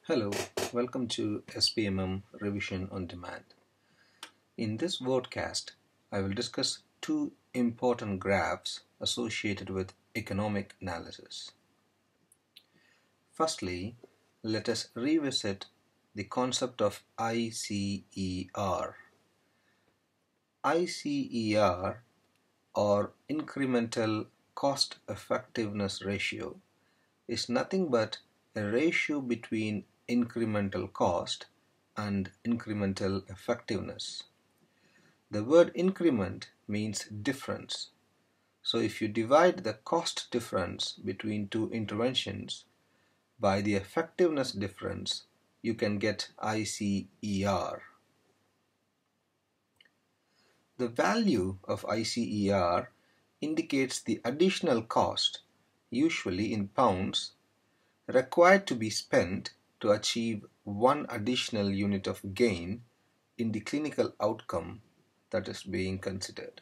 Hello, welcome to SPMM Revision on Demand. In this podcast, I will discuss two important graphs associated with economic analysis. Firstly, let us revisit the concept of ICER. ICER, or Incremental Cost Effectiveness Ratio, is nothing but a ratio between incremental cost and incremental effectiveness. The word increment means difference. So if you divide the cost difference between two interventions by the effectiveness difference, you can get ICER. The value of ICER indicates the additional cost, usually in pounds, required to be spent to achieve one additional unit of gain in the clinical outcome that is being considered.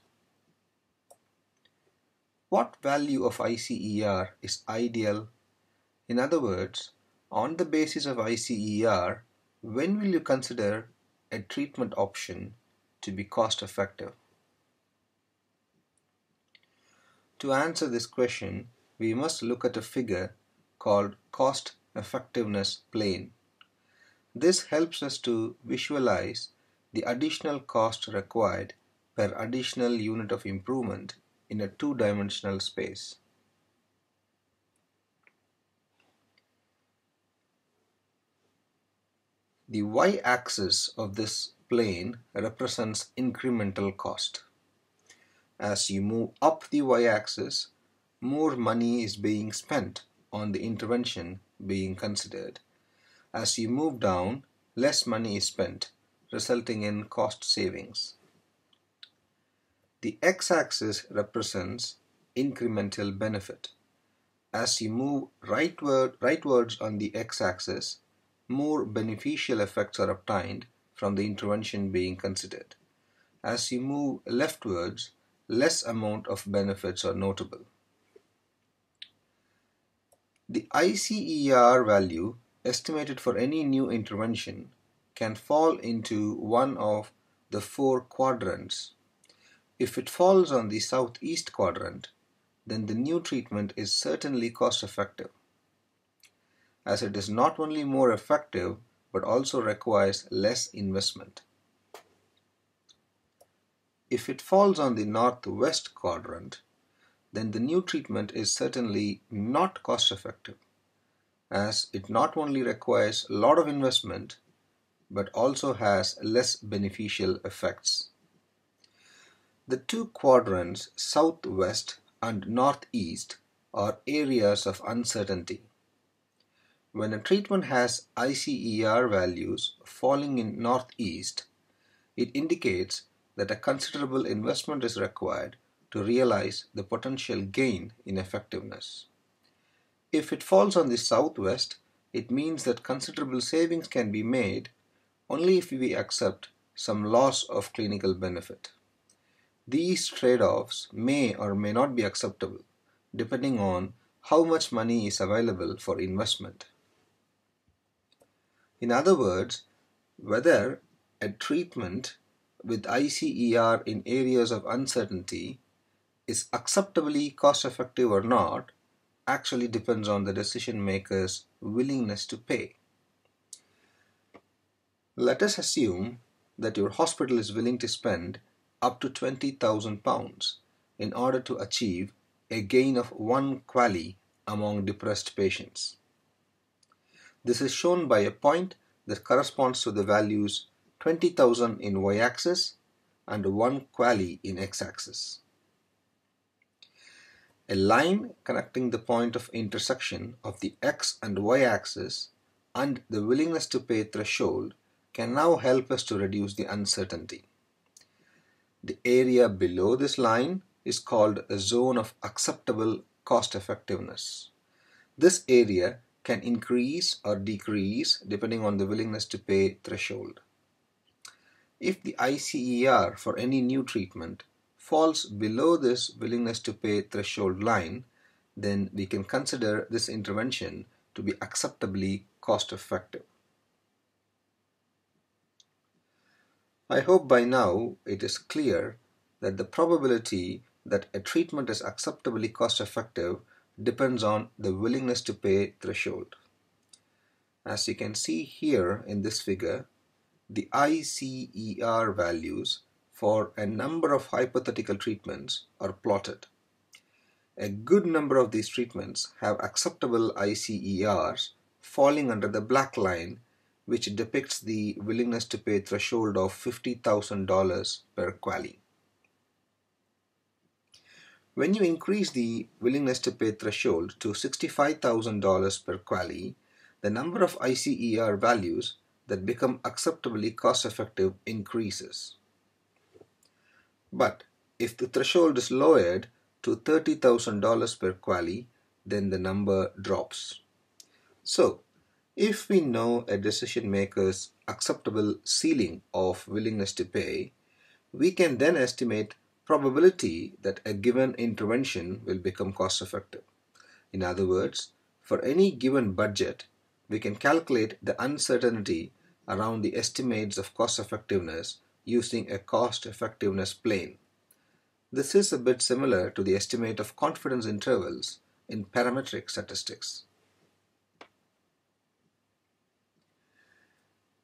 What value of ICER is ideal? In other words, on the basis of ICER, when will you consider a treatment option to be cost effective? To answer this question, we must look at a figure called cost effectiveness plane. This helps us to visualize the additional cost required per additional unit of improvement in a two-dimensional space. The y-axis of this plane represents incremental cost. As you move up the y-axis, more money is being spent on the intervention being considered. As you move down, less money is spent, resulting in cost savings. The x-axis represents incremental benefit. As you move rightwards on the x-axis, more beneficial effects are obtained from the intervention being considered. As you move leftwards, less amount of benefits are notable. The ICER value estimated for any new intervention can fall into one of the four quadrants. If it falls on the southeast quadrant, then the new treatment is certainly cost effective, as it is not only more effective but also requires less investment. If it falls on the northwest quadrant, then the new treatment is certainly not cost effective, as it not only requires a lot of investment but also has less beneficial effects. The two quadrants, southwest and northeast, are areas of uncertainty. When a treatment has ICER values falling in northeast, it indicates that a considerable investment is required to realize the potential gain in effectiveness. If it falls on the southwest, it means that considerable savings can be made only if we accept some loss of clinical benefit. These trade-offs may or may not be acceptable, depending on how much money is available for investment. In other words, whether a treatment with ICER in areas of uncertainty is acceptably cost-effective or not actually depends on the decision maker's willingness to pay. Let us assume that your hospital is willing to spend up to £20,000 in order to achieve a gain of 1 QALY among depressed patients. This is shown by a point that corresponds to the values 20,000 in y-axis and 1 QALY in x-axis. A line connecting the point of intersection of the x and y-axis and the willingness to pay threshold can now help us to reduce the uncertainty. The area below this line is called a zone of acceptable cost effectiveness. This area can increase or decrease depending on the willingness to pay threshold. If the ICER for any new treatment falls below this willingness to pay threshold line, then we can consider this intervention to be acceptably cost effective. I hope by now it is clear that the probability that a treatment is acceptably cost-effective depends on the willingness to pay threshold. As you can see here in this figure, the ICER values for a number of hypothetical treatments are plotted. A good number of these treatments have acceptable ICERs falling under the black line, which depicts the willingness to pay threshold of $50,000 per quali. When you increase the willingness to pay threshold to $65,000 per quali, the number of ICER values that become acceptably cost-effective increases. But if the threshold is lowered to $30,000 per quali, then the number drops. So, if we know a decision maker's acceptable ceiling of willingness to pay, we can then estimate probability that a given intervention will become cost effective. In other words, for any given budget, we can calculate the uncertainty around the estimates of cost effectiveness using a cost effectiveness plane. This is a bit similar to the estimate of confidence intervals in parametric statistics.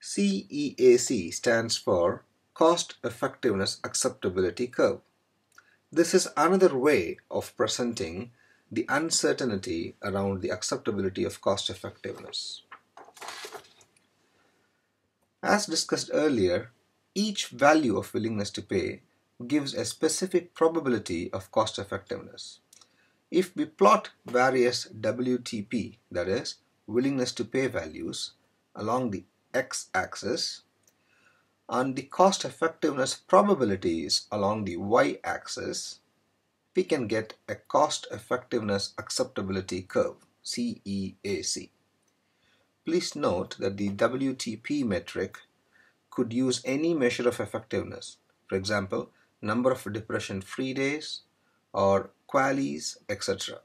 CEAC stands for Cost Effectiveness Acceptability Curve. This is another way of presenting the uncertainty around the acceptability of cost effectiveness. As discussed earlier, each value of willingness to pay gives a specific probability of cost effectiveness. If we plot various WTP, that is, willingness to pay values, along the x-axis, and the cost effectiveness probabilities along the y-axis, we can get a cost effectiveness acceptability curve, CEAC. Please note that the WTP metric could use any measure of effectiveness, for example, number of depression-free days or qualis, etc.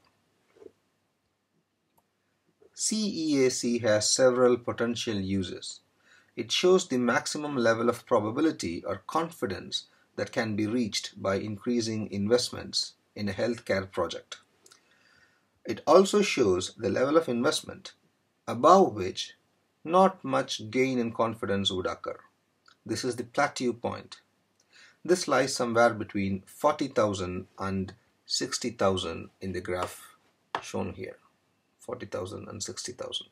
CEAC has several potential uses. It shows the maximum level of probability or confidence that can be reached by increasing investments in a healthcare project. It also shows the level of investment above which not much gain in confidence would occur. This is the plateau point. This lies somewhere between 40,000 and 60,000 in the graph shown here. 40,000 and 60,000.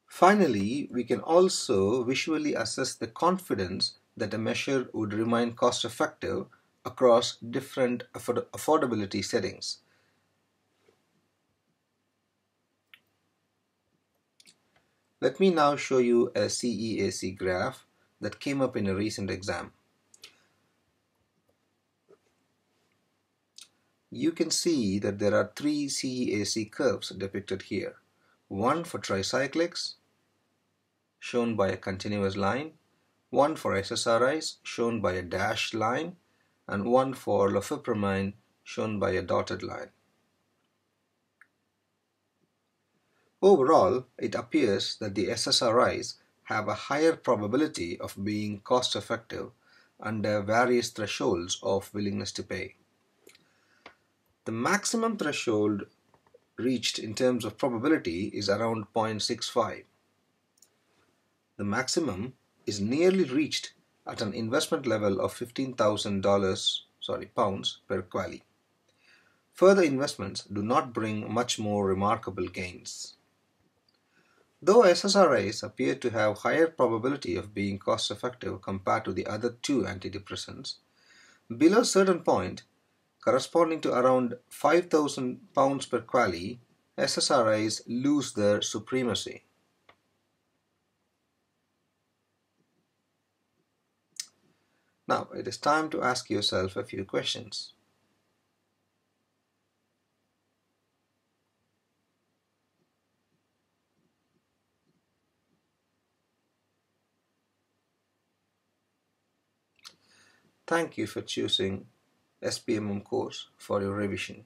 Finally, we can also visually assess the confidence that a measure would remain cost-effective across different affordability settings. Let me now show you a CEAC graph that came up in a recent exam. You can see that there are three CEAC curves depicted here. One for tricyclics, shown by a continuous line, one for SSRIs, shown by a dashed line, and one for lofipramine, shown by a dotted line. Overall, it appears that the SSRIs have a higher probability of being cost-effective under various thresholds of willingness to pay. The maximum threshold reached in terms of probability is around 0.65. The maximum is nearly reached at an investment level of £15,000 per quali. Further investments do not bring much more remarkable gains. Though SSRIs appear to have higher probability of being cost-effective compared to the other two antidepressants, below a certain point, corresponding to around £5,000 per quali, SSRIs lose their supremacy. Now, it is time to ask yourself a few questions. Thank you for choosing SPMM course for your revision.